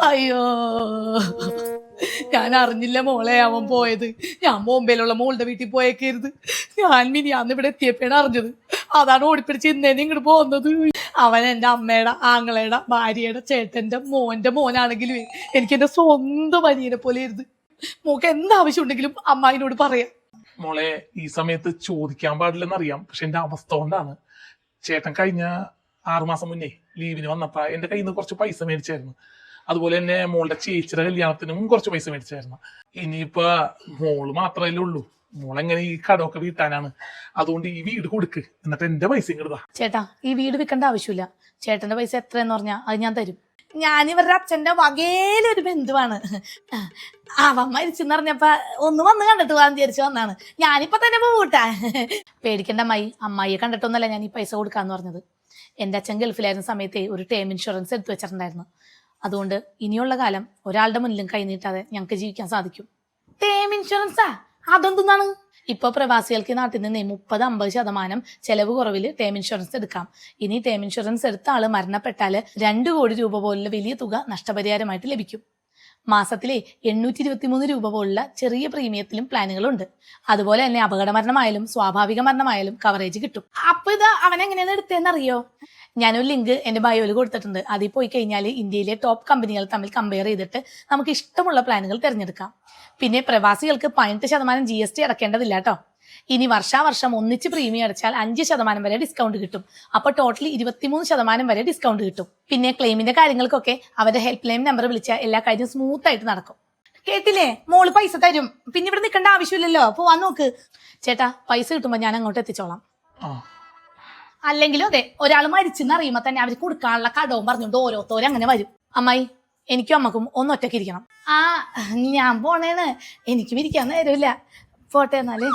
അയ്യോ, ഞാൻ അറിഞ്ഞില്ല മോളെ അവൻ പോയത്. ഞാൻ ബോംബെയിലുള്ള മോളുടെ വീട്ടിൽ പോയേക്കരുത്. ഞാൻ മിനിയാന്ന് ഇവിടെ എത്തിയപ്പോഴാണ് അറിഞ്ഞത്. അതാണ് ഓടിപ്പിടിച്ച് ഇന്നേനെ ഇങ്ങോട്ട് പോകുന്നത്. അവൻ എൻ്റെ അമ്മയുടെ ആങ്ങളയുടെ ഭാര്യയുടെ ചേട്ടന്റെ മോന്റെ മോനാണെങ്കിലും എനിക്ക് എന്റെ സ്വന്തം അനിയനെ പോലെ ഇരുത്. മോക്ക് എന്താവശ്യം ഉണ്ടെങ്കിലും അമ്മായിനോട് പറയാം. മോളെ ഈ സമയത്ത് ചോദിക്കാൻ പാടില്ലെന്നറിയാം, പക്ഷെ എന്റെ അവസ്ഥ കൊണ്ടാണ്. ചേട്ടൻ കഴിഞ്ഞ 6 മാസം മുന്നേ ലീവിന് വന്നപ്പോ എന്റെ കയ്യിൽ നിന്ന് കുറച്ച് പൈസ മേടിച്ചായിരുന്നു. അതുപോലെ തന്നെ മോളുടെ ചേച്ചിയുടെ കല്യാണത്തിനും കുറച്ച് പൈസ മേടിച്ചായിരുന്നു. ഇനിയിപ്പോ മോള് മാത്രമല്ലേ ഉള്ളൂ, മോളെങ്ങനെ ഈ കടമൊക്കെ വീട്ടാനാണ്. അതുകൊണ്ട് ഈ വീട് കൊടുക്ക്, എന്നിട്ട് എന്റെ പൈസ ഇങ്ങോട്ടാ. ചേട്ടാ, ഈ വീട് വിൽക്കേണ്ട ആവശ്യമില്ല. ചേട്ടന്റെ പൈസ എത്രയെന്ന് പറഞ്ഞാൽ അത് ഞാൻ തരും. ഞാനിവരുടെ അച്ഛന്റെ വകയിലൊരു ബന്ധുവാണ്. അവൻ മരിച്ചെന്ന് പറഞ്ഞപ്പോ ഒന്ന് വന്ന് കണ്ടിട്ട് പോകാൻ വിചാരിച്ചു വന്നാണ്. ഞാനിപ്പോ തന്നെ പോകൂട്ടാ. പേടിക്കേണ്ട അമ്മായി, അമ്മായിയെ കണ്ടിട്ടൊന്നല്ല ഞാൻ ഈ പൈസ കൊടുക്കാന്ന് പറഞ്ഞത്. എൻ്റെ അച്ഛൻ ഗൾഫിലായിരുന്ന സമയത്തെ ഒരു ടേം ഇൻഷുറൻസ് എടുത്തു വെച്ചിട്ടുണ്ടായിരുന്നു. അതുകൊണ്ട് ഇനിയുള്ള കാലം ഒരാളുടെ മുന്നിലും കൈനീട്ടാതെ ഞങ്ങൾക്ക് ജീവിക്കാൻ സാധിക്കും. ടേം ഇൻഷുറൻസാ? അതെന്താണ്? ഇപ്പൊ പ്രവാസികൾക്ക് നാട്ടിൽ നിന്ന് 30-50% ചെലവ് കുറവിൽ ടേം ഇൻഷുറൻസ് എടുക്കാം. ഇനി ടേം ഇൻഷുറൻസ് എടുത്ത ആള് മരണപ്പെട്ടാല് 2 കോടി രൂപ പോലുള്ള വലിയ തുക നഷ്ടപരിഹാരമായിട്ട് ലഭിക്കും. മാസത്തിലെ 823 രൂപ പോലുള്ള ചെറിയ പ്രീമിയത്തിലും പ്ലാനുകളുണ്ട്. അതുപോലെ തന്നെ അപകട മരണമായാലും സ്വാഭാവിക മരണമായാലും കവറേജ് കിട്ടും. അപ്പൊ ഇത് അവൻ എങ്ങനെയാണ് എടുത്തതെന്നറിയോ? ഞാനൊരു ലിങ്ക് എൻ്റെ ബയോയിൽ കൊടുത്തിട്ടുണ്ട്. അതിൽ പോയി കഴിഞ്ഞാൽ ഇന്ത്യയിലെ ടോപ്പ് കമ്പനികൾ തമ്മിൽ കമ്പയർ ചെയ്തിട്ട് നമുക്ക് ഇഷ്ടമുള്ള പ്ലാനുകൾ തിരഞ്ഞെടുക്കാം. പിന്നെ പ്രവാസികൾക്ക് 18% GST അടക്കേണ്ടതില്ല കേട്ടോ. ഇനി വർഷാവർഷം ഒന്നിച്ച് പ്രീമിയം അടച്ചാൽ 5% വരെ ഡിസ്കൗണ്ട് കിട്ടും. അപ്പൊ ടോട്ടലി 23% വരെ ഡിസ്കൗണ്ട് കിട്ടും. പിന്നെ ക്ലെയിമിന്റെ കാര്യങ്ങൾക്കൊക്കെ അവരുടെ ഹെൽപ്പ് ലൈൻ നമ്പർ വിളിച്ചാൽ എല്ലാ കാര്യവും സ്മൂത്ത് ആയിട്ട് നടക്കും. കേട്ടില്ലേ? മോള് പൈസ തരും. പിന്നെ ഇവിടെ നിൽക്കേണ്ട ആവശ്യമില്ലല്ലോ, പോവാൻ നോക്ക്. ചേട്ടാ, പൈസ കിട്ടുമ്പോ ഞാൻ അങ്ങോട്ട് എത്തിച്ചോളാം. അല്ലെങ്കിലും അതെ, ഒരാൾ മരിച്ചെന്ന് അറിയുമ്പോ തന്നെ അവർ കൊടുക്കാനുള്ള കടവും പറഞ്ഞുകൊണ്ട് ഓരോരുത്തരും അങ്ങനെ വരും. അമ്മായി, എനിക്കും അമ്മക്കും ഒന്നൊറ്റയ്ക്ക് ഇരിക്കണം. ഞാൻ പോണേന്ന്, എനിക്കും ഇരിക്കാൻ നേരമില്ല. പോട്ടെ എന്നാല്.